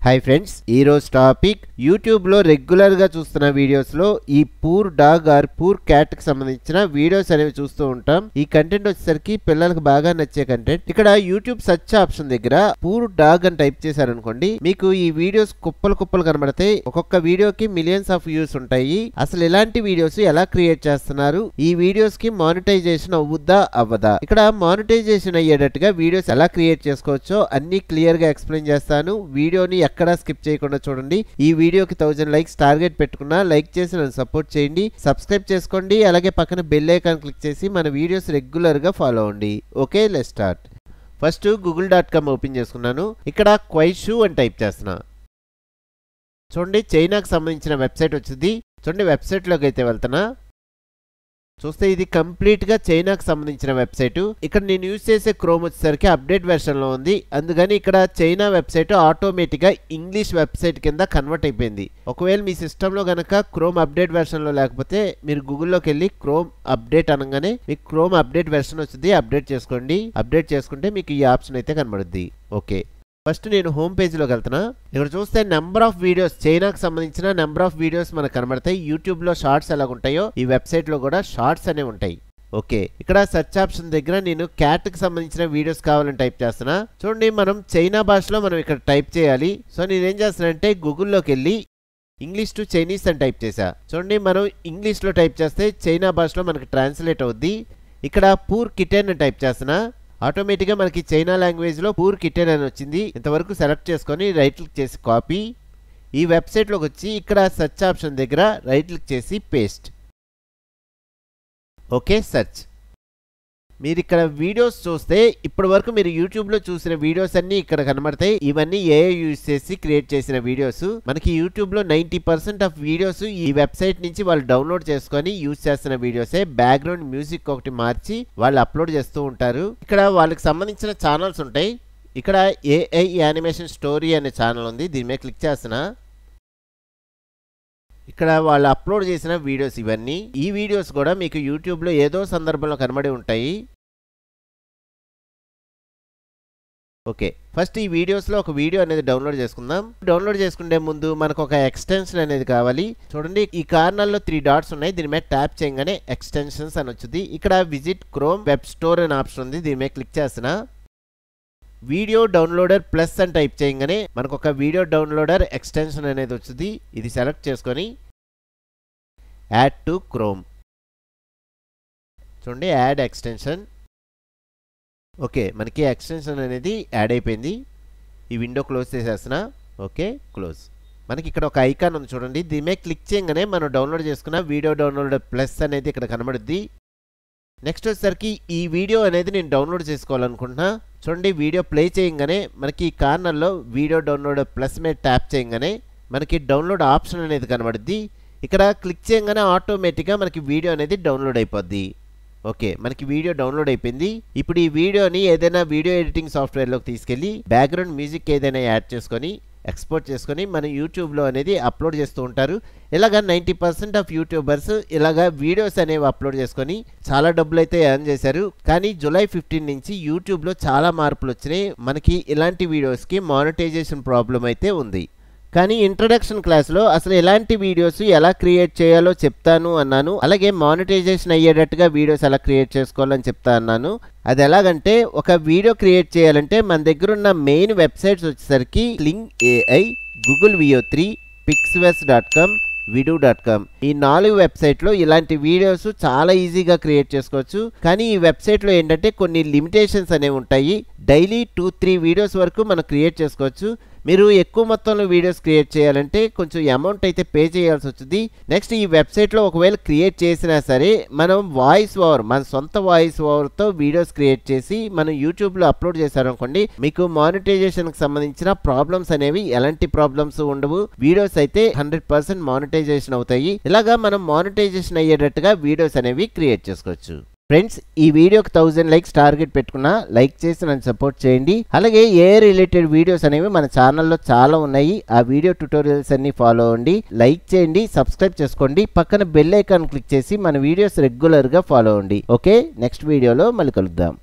Hi friends, ఈరోజు topic యూట్యూబ్లో రెగ్యులర్గా చూస్తున్న వీడియోస్లో ఈ పూర్ డాగ్ ఆర్ పూర్ క్యాట్కి సంబంధించిన వీడియోస్ అనేవి చూస్తూ ఉంటాం. ఈ కంటెంట్ వచ్చేసరికి పిల్లలకు బాగా నచ్చే కంటెంట్. ఇక్కడ యూట్యూబ్ సెర్చ్ ఆప్షన్ దగ్గర పూర్ డాగ్ అని టైప్ చేశారనుకోండి, మీకు ఈ వీడియోస్ కుప్పలు కుప్పలు కనబడతాయి. ఒక్కొక్క వీడియోకి మిలియన్స్ ఆఫ్ వ్యూస్ ఉంటాయి. అసలు ఇలాంటి వీడియోస్ ఎలా క్రియేట్ చేస్తున్నారు, ఈ వీడియోస్ కి మానిటైజేషన్ అవుద్దా అవ్వదా, ఇక్కడ మానిటైజేషన్ అయ్యేటట్టుగా వీడియోస్ ఎలా క్రియేట్ చేసుకోవచ్చో అన్ని క్లియర్ గా ఎక్స్ప్లెయిన్ చేస్తాను. వీడియోని ఎక్కడ స్కిప్ చేయకుండా చూడండి. ఈ వీడియోకి 1000 లైక్స్ టార్గెట్ పెట్టుకున్నా లైక్ చేసి నన్ను సపోర్ట్ చేయండి, సబ్స్క్రైబ్ చేసుకోండి, అలాగే పక్కన బెల్ ఐకాన్ క్లిక్ చేసి మన వీడియోస్ రెగ్యులర్ గా ఫాలో అవ్వండి. Okay, let's start. First google.com open చేసుకున్నాను. ఇక్కడ క్వైషూ అని టైప్ చేస్తున్నా. చూడండి, చైనాకు సంబంధించిన వెబ్సైట్ వచ్చింది. చూడండి, వెబ్సైట్లోకి అయితే వెళ్తున్నా. చూస్తే ఇది కంప్లీట్ గా చైనాకు సంబంధించిన వెబ్సైట్. ఇక్కడ నేను యూజ్ చేసే క్రోమ్ వచ్చేసరికి అప్డేట్ వెర్షన్ లో ఉంది. అందుకని ఇక్కడ చైనా వెబ్సైట్ ఆటోమేటిక్ గా ఇంగ్లీష్ వెబ్సైట్ కింద కన్వర్ట్ అయిపోయింది. ఒకవేళ మీ సిస్టమ్ లో గనక క్రోమ్ అప్డేట్ వెర్షన్ లో లేకపోతే మీరు గూగుల్లోకి వెళ్ళి క్రోమ్ అప్డేట్ అనగానే మీకు క్రోమ్ అప్డేట్ వెర్షన్ వచ్చింది. అప్డేట్ చేసుకోండి. అప్డేట్ చేసుకుంటే మీకు ఈ ఆప్షన్ అయితే కనబడుద్ది. ఓకే, ఫస్ట్ నేను హోమ్ పేజ్లోకి వెళ్తున్నా. ఇక్కడ చూస్తే నెంబర్ ఆఫ్ వీడియోస్, చైనాకు సంబంధించిన నెంబర్ ఆఫ్ వీడియోస్ మనకు కనబడతాయి. యూట్యూబ్లో షార్ట్స్ ఎలాగుంటాయో ఈ వెబ్సైట్లో కూడా షార్ట్స్ అనేవి ఉంటాయి. ఓకే, ఇక్కడ సెర్చ్ ఆప్షన్ దగ్గర నేను క్యాట్కి సంబంధించిన వీడియోస్ కావాలని టైప్ చేస్తున్నా. చూడండి, మనం చైనా భాషలో మనం ఇక్కడ టైప్ చేయాలి. సో నేనేం చేస్తానంటే గూగుల్లోకి వెళ్ళి ఇంగ్లీష్ టు చైనీస్ అని టైప్ చేశా. చూడండి, మనం ఇంగ్లీష్లో టైప్ చేస్తే చైనా భాషలో మనకి ట్రాన్స్లేట్ అవుద్ది. ఇక్కడ పూర్ కిటెన్ అని టైప్ చేస్తున్నా. ఆటోమేటిక్గా మనకి చైనా లాంగ్వేజ్లో పూర్ కిటెన్ అని వచ్చింది. ఇంతవరకు సెలెక్ట్ చేసుకొని రైట్ క్లిక్ చేసి కాపీ. ఈ వెబ్సైట్లోకి వచ్చి ఇక్కడ సెర్చ్ ఆప్షన్ దగ్గర రైట్ క్లిక్ చేసి పేస్ట్. Okay, search. మీరు ఇక్కడ వీడియోస్ చూస్తే ఇప్పటి వరకు మీరు యూట్యూబ్లో చూసిన వీడియోస్ అన్ని ఇక్కడ కనబడతాయి. ఇవన్నీ ఏఐ యూజ్ చేసి క్రియేట్ చేసిన వీడియోస్. మనకి యూట్యూబ్లో 90% ఆఫ్ వీడియోస్ ఈ వెబ్సైట్ నుంచి వాళ్ళు డౌన్లోడ్ చేసుకొని యూజ్ చేస్తున్న వీడియోసే. బ్యాక్గ్రౌండ్ మ్యూజిక్ ఒకటి మార్చి వాళ్ళు అప్లోడ్ చేస్తూ ఉంటారు. ఇక్కడ వాళ్ళకి సంబంధించిన ఛానల్స్ ఉంటాయి. ఇక్కడ ఏఐ యానిమేషన్ స్టోరీ అనే ఛానల్ ఉంది. దీని మీద క్లిక్ చేస్తున్నా. ఇక్కడ వాళ్ళు అప్లోడ్ చేసిన వీడియోస్ ఇవన్నీ. ఈ వీడియోస్ కూడా మీకు యూట్యూబ్లో ఏదో సందర్భంలో కనబడి ఉంటాయి. ఓకే, ఫస్ట్ ఈ వీడియోస్లో ఒక వీడియో అనేది డౌన్లోడ్ చేసుకుందాం. డౌన్లోడ్ చేసుకునే ముందు మనకు ఒక ఎక్స్టెన్షన్ అనేది కావాలి. చూడండి, ఈ కార్నర్లో 3 డాట్స్ ఉన్నాయి. దీని మీద ట్యాప్ చేయగానే ఎక్స్టెన్షన్స్ అని వచ్చింది. ఇక్కడ విజిట్ క్రోమ్ వెబ్ స్టోర్ అనే ఆప్షన్ ఉంది. దీని మీద క్లిక్ చేస్తున్నా. వీడియో డౌన్లోడర్ ప్లస్ అని టైప్ చేయగానే మనకు ఒక వీడియో డౌన్లోడర్ ఎక్స్టెన్షన్ అనేది వచ్చింది. ఇది సెలెక్ట్ చేసుకొని యాడ్ టు క్రోమ్. చూడండి, యాడ్ ఎక్స్టెన్షన్. ఓకే, మనకి ఎక్స్టెన్షన్ అనేది యాడ్ అయిపోయింది. ఈ విండో క్లోజ్ చేసేస్తున్నా. Okay, close. మనకి ఇక్కడ ఒక ఐకాన్ ఉంది చూడండి. దీని మీద క్లిక్ చేయగానే మనం డౌన్లోడ్ చేసుకున్న వీడియో డౌన్లోడర్ ప్లస్ అనేది ఇక్కడ కనబడుద్ది. నెక్స్ట్ వచ్చేసరికి ఈ వీడియో అనేది నేను డౌన్లోడ్ చేసుకోవాలనుకుంటున్నా. చూడండి, వీడియో ప్లే చేయగానే మనకి ఈ కార్నర్లో వీడియో డౌన్లోడర్ ప్లస్ మీద ట్యాప్ చేయగానే మనకి డౌన్లోడ్ ఆప్షన్ అనేది కనబడుద్ది. ఇక్కడ క్లిక్ చేయగానే ఆటోమేటిక్గా మనకి వీడియో అనేది డౌన్లోడ్ అయిపోద్ది. ఓకే, మనకి వీడియో డౌన్లోడ్ అయిపోయింది. ఇప్పుడు ఈ వీడియోని ఏదైనా వీడియో ఎడిటింగ్ సాఫ్ట్వేర్లోకి తీసుకెళ్ళి బ్యాక్గ్రౌండ్ మ్యూజిక్ ఏదైనా యాడ్ చేసుకొని ఎక్స్పోర్ట్ చేసుకొని మన యూట్యూబ్లో అనేది అప్లోడ్ చేస్తూ ఉంటారు. ఇలాగా 90% ఆఫ్ యూట్యూబర్స్ ఇలాగా వీడియోస్ అనేవి అప్లోడ్ చేసుకొని చాలా డబ్బులు అయితే ఎర్న్ చేశారు. కానీ జూలై 15 నుంచి యూట్యూబ్లో చాలా మార్పులు వచ్చినాయి. మనకి ఇలాంటి వీడియోస్కి మానిటైజేషన్ ప్రాబ్లం అయితే ఉంది. కానీ ఇంట్రడక్షన్ క్లాస్లో అసలు ఎలాంటి వీడియోస్ ఎలా క్రియేట్ చేయాలో చెప్తాను అన్నాను. అలాగే మానిటైజేషన్ అయ్యేటట్టుగా వీడియోస్ ఎలా క్రియేట్ చేసుకోవాలని చెప్తా అన్నాను. అది ఎలాగంటే, ఒక వీడియో క్రియేట్ చేయాలంటే మన దగ్గర ఉన్న మెయిన్ వెబ్సైట్స్ వచ్చేసరికి link AI, Google VO3, pixverse.com, vidu.com. ఈ 4 వెబ్సైట్లో ఇలాంటి వీడియోస్ చాలా ఈజీగా క్రియేట్ చేసుకోవచ్చు. కానీ ఈ వెబ్సైట్లో ఏంటంటే కొన్ని లిమిటేషన్స్ అనేవి ఉంటాయి. డైలీ 2-3 వీడియోస్ వరకు మనం క్రియేట్ చేసుకోవచ్చు. మీరు ఎక్కువ మొత్తంలో వీడియోస్ క్రియేట్ చేయాలంటే కొంచెం అమౌంట్ అయితే పే చేయాల్సి వచ్చింది. నెక్స్ట్ ఈ వెబ్సైట్లో ఒకవేళ క్రియేట్ చేసినా సరే మనం వాయిస్ ఓవర్, మన సొంత వాయిస్ ఓవర్తో వీడియోస్ క్రియేట్ చేసి మనం యూట్యూబ్లో అప్లోడ్ చేశారనుకోండి, మీకు మానిటైజేషన్కి సంబంధించిన ప్రాబ్లమ్స్ అనేవి ఎలాంటి ప్రాబ్లమ్స్ ఉండవు. వీడియోస్ అయితే 100% మానిటైజేషన్ అవుతాయి. ఇలాగా మనం మానిటైజేషన్ అయ్యేటట్టుగా వీడియోస్ అనేవి క్రియేట్ చేసుకోవచ్చు. ఫ్రెండ్స్, ఈ వీడియోకి 1000 లైక్స్ టార్గెట్ పెట్టుకున్నా లైక్ చేసి నన్ను సపోర్ట్ చేయండి. అలాగే ఏ రిలేటెడ్ వీడియోస్ అనేవి మన ఛానల్లో చాలా ఉన్నాయి. ఆ వీడియో ట్యుటోరియల్స్ అన్ని ఫాలో అవ్వండి, లైక్ చేయండి, సబ్స్క్రైబ్ చేసుకోండి, పక్కన బెల్ ఐకాన్ క్లిక్ చేసి మన వీడియోస్ రెగ్యులర్గా ఫాలో అవ్వండి. ఓకే, నెక్స్ట్ వీడియోలో మళ్ళీ కలుద్దాం.